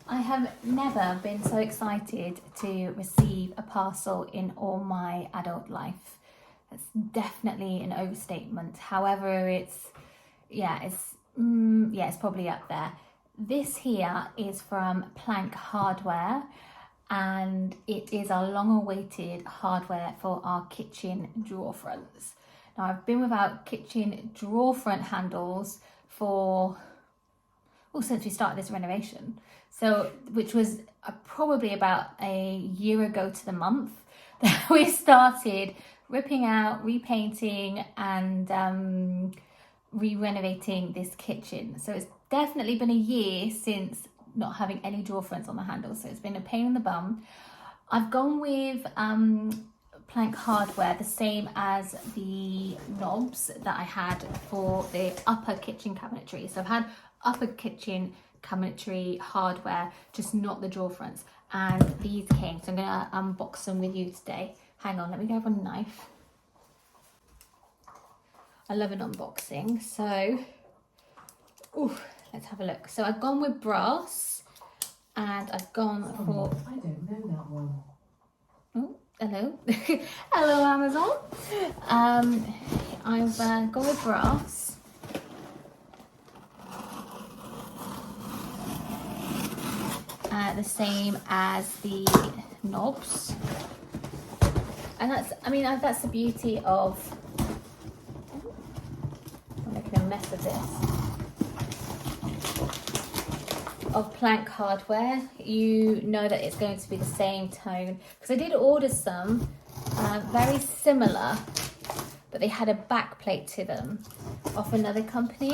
I have never been so excited to receive a parcel in all my adult life. That's definitely an overstatement. However, it's probably up there. This here is from Plank Hardware, and it is our long-awaited hardware for our kitchen drawer fronts. Now, I've been without kitchen drawer front handles since we started this renovation. So, which was probably about a year ago to the month that we started ripping out, repainting, and re-renovating this kitchen. So it's definitely been a year since not having any drawer fronts on the handles. So it's been a pain in the bum. I've gone with Plank Hardware, the same as the knobs that I had for the upper kitchen cabinetry. So I've had upper kitchen cabinetry hardware, just not the drawer fronts, and these came, so I'm gonna unbox them with you today. Hang on, let me grab a knife. I love an unboxing. So let's have a look. So I've gone with brass, and I've gone for I don't know that one. Oh, hello. Hello, Amazon. I've gone with brass. The same as the knobs, and that's the beauty of, I'm making a mess of this, of Plank Hardware. You know that it's going to be the same tone, because I did order some very similar, but they had a back plate to them off another company,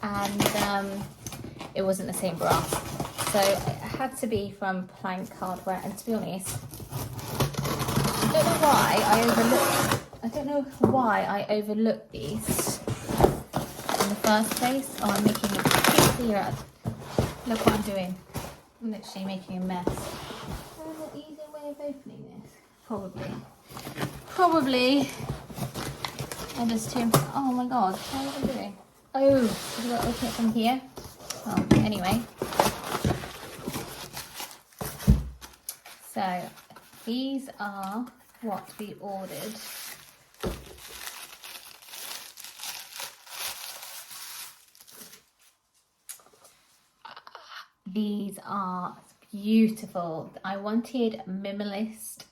and it wasn't the same brass. So it had to be from Plank Hardware, and to be honest, I don't know why I overlooked these in the first place. Oh, I'm making a clear. Look what I'm doing. I'm literally making a mess. Is there an easier way of opening this? Probably. I just too. Oh my god, what am I doing? Oh, have you got to open it from here? Oh, anyway. So these are what we ordered. These are beautiful. I wanted a minimalist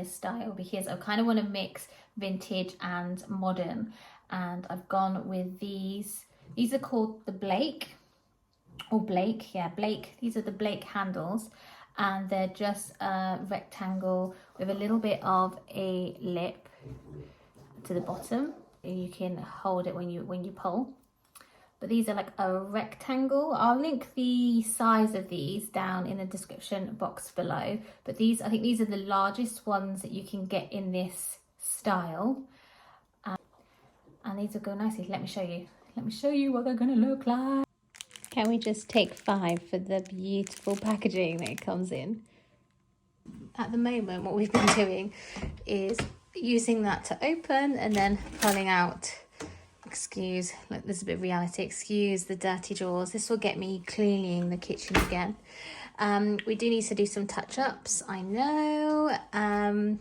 style, because I kind of want to mix vintage and modern, and I've gone with these. These are called the Blake. These are the Blake handles, and they're just a rectangle with a little bit of a lip to the bottom. You can hold it when you pull. But these are like a rectangle. I'll link the size of these down in the description box below. But I think these are the largest ones that you can get in this style. And these will go nicely. Let me show you. Let me show you what they're gonna look like. Can we just take 5 for the beautiful packaging that it comes in? At the moment, what we've been doing is using that to open and then pulling out, excuse the dirty drawers. This will get me cleaning the kitchen again. We do need to do some touch-ups, I know, and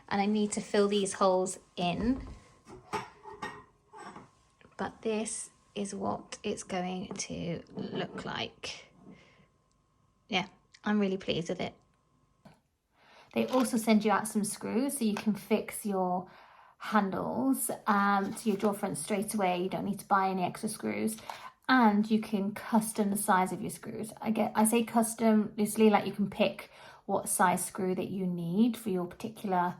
I need to fill these holes in, but this is what it's going to look like. Yeah, I'm really pleased with it. They also send you out some screws so you can fix your handles to your drawer front straight away. You don't need to buy any extra screws, and you can custom the size of your screws. I say custom loosely, like you can pick what size screw that you need for your particular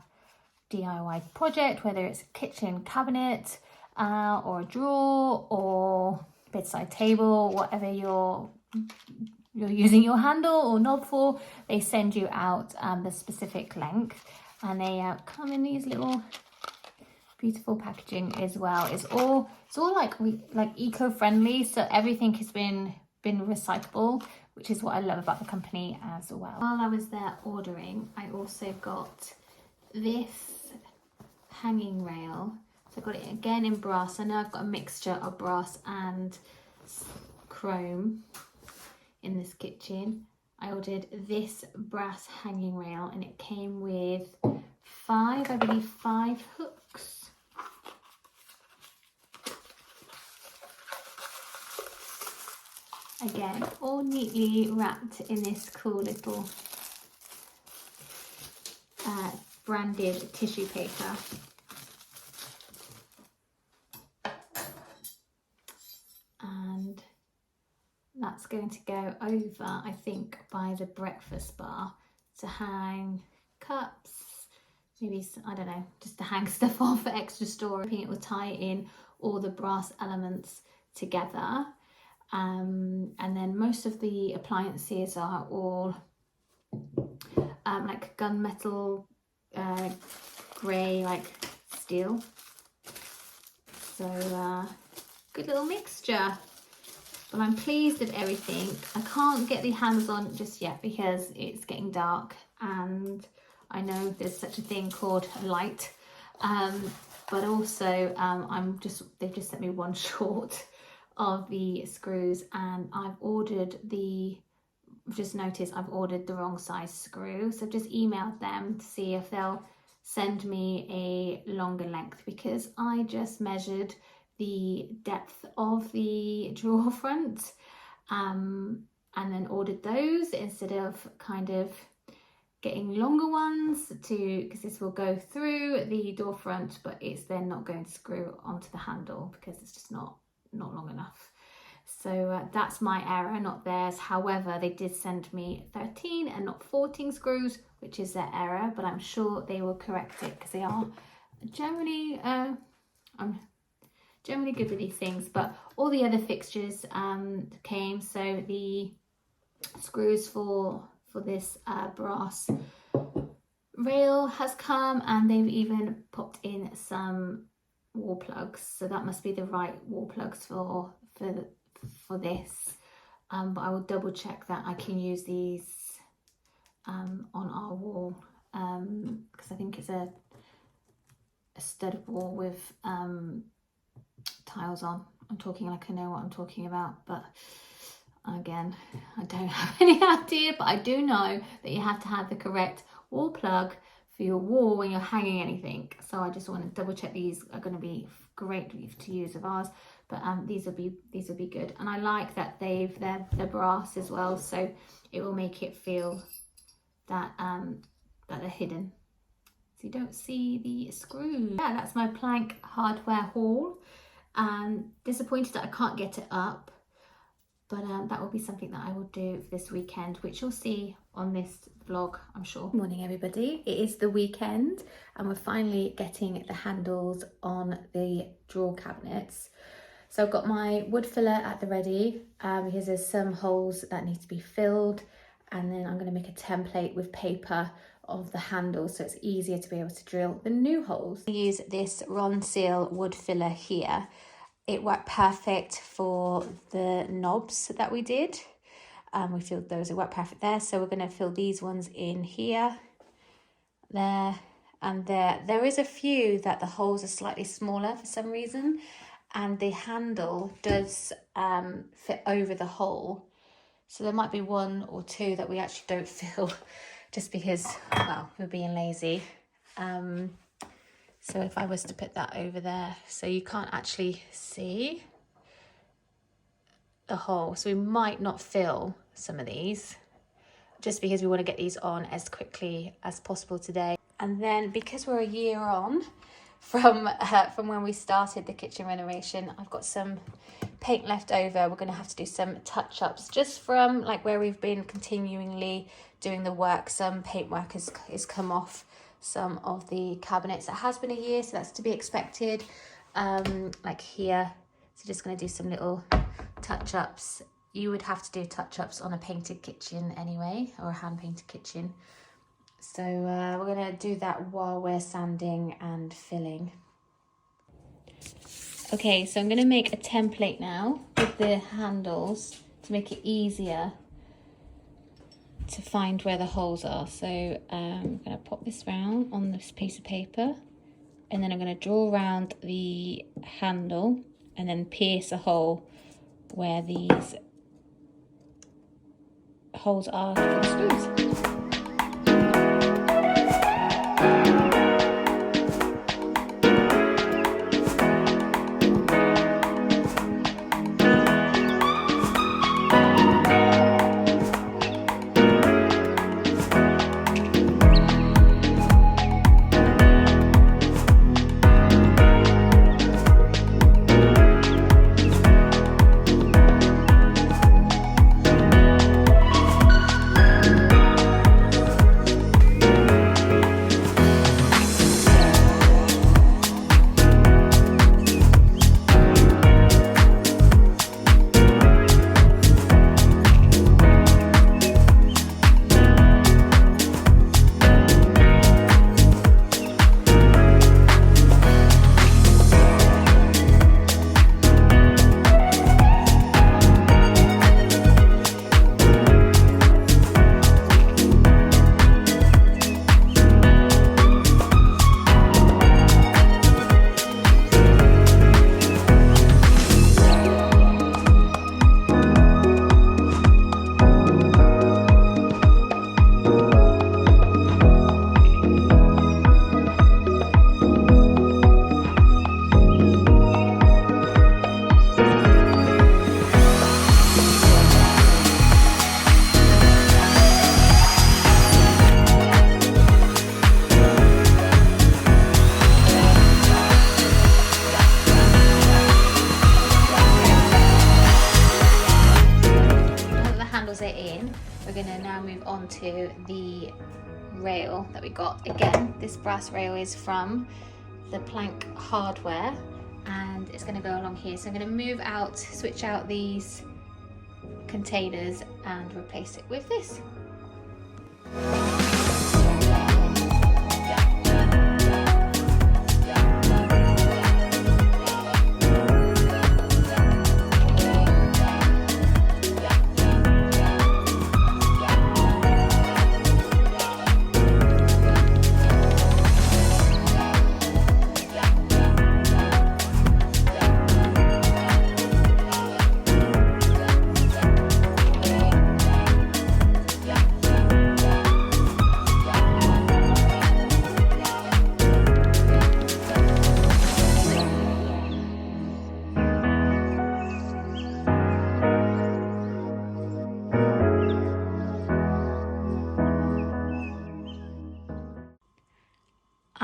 DIY project, whether it's a kitchen cabinet or a drawer or bedside table, whatever you're using your handle or knob for. They send you out the specific length, and they come in these little beautiful packaging as well. It's all like eco-friendly, so everything has been recyclable, which is what I love about the company as well. While I was there ordering, I also got this hanging rail. So I got it again in brass. I know I've got a mixture of brass and chrome in this kitchen. I ordered this brass hanging rail and it came with I believe five hooks. Again, all neatly wrapped in this cool little branded tissue paper. And that's going to go over, I think, by the breakfast bar to hang cups, maybe, I don't know, just to hang stuff on for extra storage. It will tie in all the brass elements together. And then most of the appliances are all like gunmetal, grey, like steel. So good little mixture. But I'm pleased with everything. I can't get the hands on just yet because it's getting dark, and I know there's such a thing called light. But also they've just sent me one short of the screws, and I've just noticed I've ordered the wrong size screw, so I've just emailed them to see if they'll send me a longer length, because I just measured the depth of the drawer front and then ordered those instead of kind of getting longer ones, because this will go through the door front, but it's then not going to screw onto the handle because it's just not long enough. So that's my error, not theirs. However, they did send me 13 and not 14 screws, which is their error, but I'm sure they will correct it because they are generally I'm generally good with these things. But all the other fixtures came, so the screws for this brass rail has come, and they've even popped in some wall plugs, so that must be the right wall plugs for this, but I will double check that I can use these on our wall, because I think it's a stud wall with tiles on. I'm talking like I know what I'm talking about, but again, I don't have any idea, but I do know that you have to have the correct wall plug for your wall when you're hanging anything. So I just want to double check these are going to be great to use of ours, but these will be good. And I like that they're brass as well, so it will make it feel that that they're hidden, so you don't see the screws. Yeah, that's my plank hardware haul. Disappointed that I can't get it up, but that will be something that I will do this weekend, which you'll see on this vlog, I'm sure. Good morning, everybody. It is the weekend and we're finally getting the handles on the drawer cabinets. So I've got my wood filler at the ready because there's some holes that need to be filled, and then I'm going to make a template with paper of the handles so it's easier to be able to drill the new holes. I use this Ronseal wood filler here. It worked perfect for the knobs that we did. We filled those, it worked perfect there. So we're going to fill these ones in here, there, and there. There is a few that the holes are slightly smaller for some reason, and the handle does fit over the hole. So there might be one or two that we actually don't fill just because, well, we're being lazy. So if I was to put that over there, so you can't actually see the hole. So we might not fill some of these just because we want to get these on as quickly as possible today. And then because we're a year on from when we started the kitchen renovation, I've got some paint left over. We're going to have to do some touch-ups just from like where we've been continually doing the work. Some paintwork has come off some of the cabinets. It has been a year, so that's to be expected. Like here, so just going to do some little touch-ups. You would have to do touch-ups on a painted kitchen anyway, or a hand-painted kitchen. So we're going to do that while we're sanding and filling. Okay, so I'm going to make a template now with the handles to make it easier to find where the holes are. So I'm going to pop this round on this piece of paper, and then I'm going to draw around the handle, and then pierce a hole where these holes are for the screws. We're going to now move on to the rail that we got. Again, this brass rail is from the Plank Hardware and it's going to go along here. So I'm going to move out, switch out these containers and replace it with this.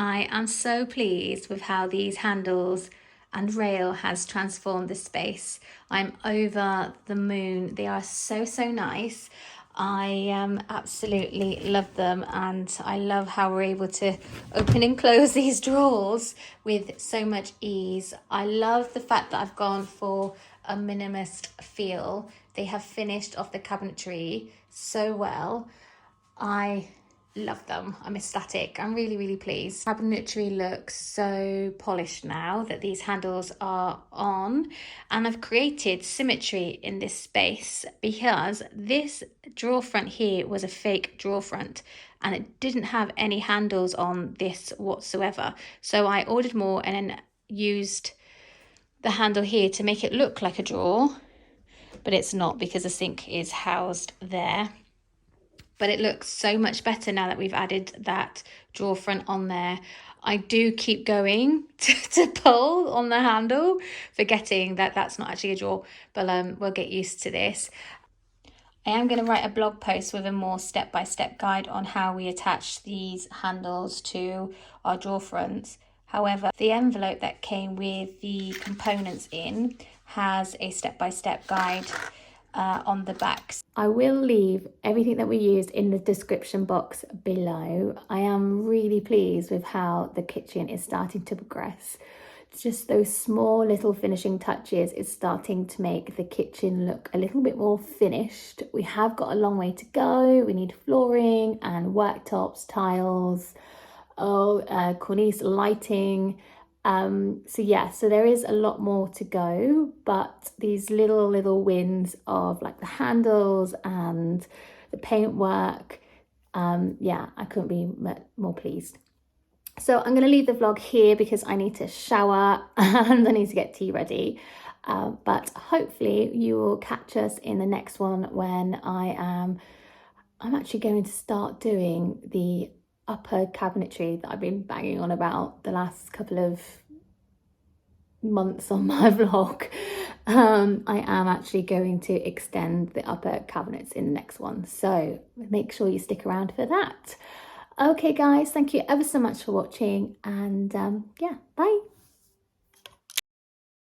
I am so pleased with how these handles and rail has transformed this space. I'm over the moon. They are so nice. I absolutely love them, and I love how we're able to open and close these drawers with so much ease. I love the fact that I've gone for a minimalist feel. They have finished off the cabinetry so well. I love them. I'm ecstatic. I'm really pleased. Cabinetry looks so polished now that these handles are on, and I've created symmetry in this space because this drawer front here was a fake drawer front and it didn't have any handles on this whatsoever. So I ordered more and then used the handle here to make it look like a drawer, but it's not because the sink is housed there. But it looks so much better now that we've added that drawer front on there. I do keep going to pull on the handle, forgetting that that's not actually a drawer, but we'll get used to this. I am going to write a blog post with a more step-by-step guide on how we attach these handles to our drawer fronts. However, the envelope that came with the components in has a step-by-step guide on the backs. I will leave everything that we used in the description box below. I am really pleased with how the kitchen is starting to progress. Just those small little finishing touches is starting to make the kitchen look a little bit more finished. We have got a long way to go. We need flooring and worktops, tiles, cornice, lighting. So there is a lot more to go, but these little wins of like the handles and the paintwork, I couldn't be more pleased. So I'm going to leave the vlog here because I need to shower and I need to get tea ready. But hopefully you will catch us in the next one when I am I'm actually going to start doing the upper cabinetry that I've been banging on about the last couple of months on my vlog. I am actually going to extend the upper cabinets in the next one, so make sure you stick around for that. Okay guys, thank you ever so much for watching, and yeah, bye.